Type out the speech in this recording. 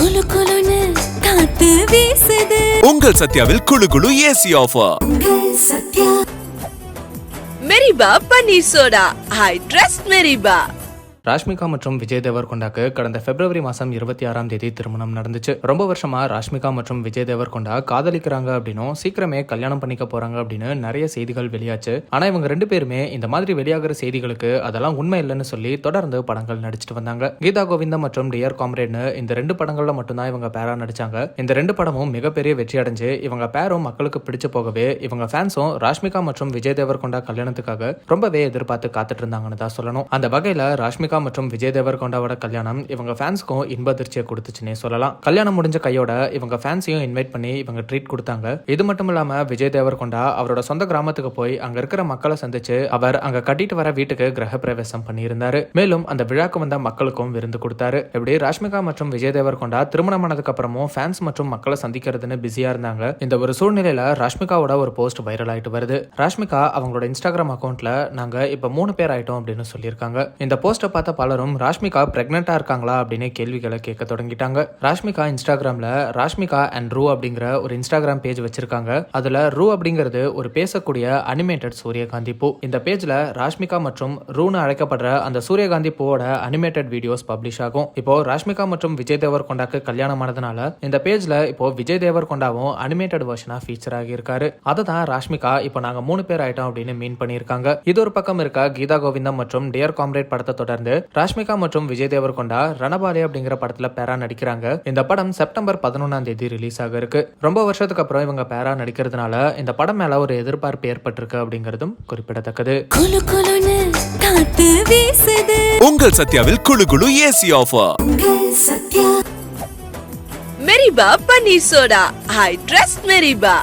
குளு குளுன்னு காத்து வீசுது. உங்கள் சத்யாவில் குளு குளு ஏசி ஆஃபர். சத்யா மெரிபா பன்னீர் சோடா. ஐ ட்ரஸ்ட் மெரிபா. ராஷ்மிகா மற்றும் விஜய் தேவர்கொண்டாக்கு கடந்த பிப்ரவரி மாசம் 26ஆம் தேதி திருமணம் நடந்துச்சு. ரொம்ப வருஷமா ராஷ்மிகா மற்றும் விஜய் தேவர்கொண்டா காதலிக்கிறாங்க அப்படின்னும் சீக்கிரமே கல்யாணம் பண்ணிக்க போறாங்க அப்படின்னு நிறைய செய்திகள் வெளியாச்சு. ஆனா இவங்க ரெண்டு பேருமே இந்த மாதிரி வெளியாகிற செய்திகளுக்கு அதெல்லாம் உண்மை இல்லைன்னு சொல்லி தொடர்ந்து படங்கள் நடிச்சிட்டு வந்தாங்க. கீதா கோவிந்தம் மற்றும் டியர் காம்ரேட்னு இந்த ரெண்டு படங்கள்ல மட்டும்தான் இவங்க பேரா நடிச்சாங்க. இந்த ரெண்டு படமும் மிகப்பெரிய வெற்றி அடைஞ்சு இவங்க பேரும் மக்களுக்கு பிடிச்சு போகவே இவங்க ஃபேன்ஸும் ராஷ்மிகா மற்றும் விஜய் தேவர்கொண்டா கல்யாணத்துக்காக ரொம்பவே எதிர்பார்த்து காத்துட்டு இருந்தாங்கன்னு தான் சொல்லணும். அந்த வகையில ராஷ்மிகா மற்றும் விஜய் தேவர்கொண்டாவோட கல்யாணம் இவங்க ஃபேன்ஸ்க்கும் இன்ப அதிர்ச்சியை கொடுத்துச்சுன்னே சொல்லலாம். கல்யாணம் முடிஞ்ச கையோட இவங்க ஃபேன்ஸையும் இன்வைட் பண்ணி இவங்க ட்ரீட் கொடுத்தாங்க. இது மட்டும் இல்லாம விஜய் தேவர்கொண்டா அவரோட சொந்த கிராமத்துக்கு போய் அங்க இருக்கிற மக்களை சந்திச்சு அவர் அங்க கட்டிட்டு வர வீட்டுக்கு கிரக பிரவேசம் பண்ணியிருந்தாரு. மேலும் அந்த விழாக்கு வந்த மக்களுக்கும் விருந்து கொடுத்தாரு. இப்படி ராஷ்மிகா மற்றும் விஜய் தேவர்கொண்டா திருமணம் ஆனதுக்கு அப்புறமும் ஃபேன்ஸ் மற்றும் மக்களை சந்திக்கிறதுன்னு பிஸியா இருந்தாங்க. இந்த ஒரு சூழ்நிலையில ராஷ்மிகாவோட ஒரு போஸ்ட் வைரல் ஆயிட்டு வருது. ராஷ்மிகா அவங்களோட இன்ஸ்டாகிராம் அக்கௌண்ட்ல நாங்க இப்ப 3 பேர் ஆயிட்டோம் அப்படின்னு சொல்லியிருக்காங்க. இந்த போஸ்ட பார்த்த பலரும் ராஷ்மிகா பிரெக்னெண்டா இருக்காங்களா அப்படின்னு கேள்விகளை கேட்க தொடங்கிட்டாங்க. ராஷ்மிகா இன்ஸ்டாகிராம்ல ராஷ்மிகா அண்ட் ரூ அப்படிங்கிற ஒரு இன்ஸ்டாகிராம் பேஜ் வச்சிருக்காங்க. அதுல ரூ அப்படிங்கிறது ஒரு பேசக்கூடிய அனிமேட்டட் சூரியகாந்தி பூ. இந்த பேஜ்ல ராஷ்மிகா மற்றும் ரூன்னு அழைக்கப்படுற அந்த சூரியகாந்தி பூவோட அனிமேட்டட் வீடியோஸ் பப்ளிஷ் ஆகும். இப்போ ராஷ்மிகா மற்றும் விஜய் தேவர்கொண்டாக்கு கல்யாணம் ஆனதுனால இந்த பேஜ்ல இப்போ விஜய் தேவர்கொண்டாவும் அனிமேட்டட் வெர்ஷனா ஃபீச்சர் ஆகியிருக்காரு. அதை தான் ராஷ்மிகா இப்போ நாங்க 3 பேர் ஆயிட்டோம் அப்படின்னு மீன் பண்ணியிருக்காங்க. இது ஒரு பக்கம் இருக்க கீதா கோவிந்தம் மற்றும் டியர் காம்ரேட் படத்தை தொடர்ந்து ராஷ்மிகா மற்றும் விஜய் தேவர்கொண்டா ரணபாலி அப்படிங்கிற படத்துல பேரா நடிக்கிறாங்க. இந்த படம் செப்டம்பர் 11ஆம் தேதி ரிலீஸ் ஆக இருக்கு. ரொம்ப வருஷத்துக்கு அப்புறம் இவங்க பேரா நடிக்கிறதுனால இந்த படம் மேல ஒரு எதிர்பார்ப்பு ஏற்பட்டிருக்கு அப்படிங்கிறதும் குறிப்பிடத்தக்கது. குளு குளுன்னு காத்து வீசுது. உங்கள் சத்யாவில் குளு குளு ஏசி ஆஃபர். சத்யா மெரிபா பன்னீர் சோடா. I trust மெரிபா.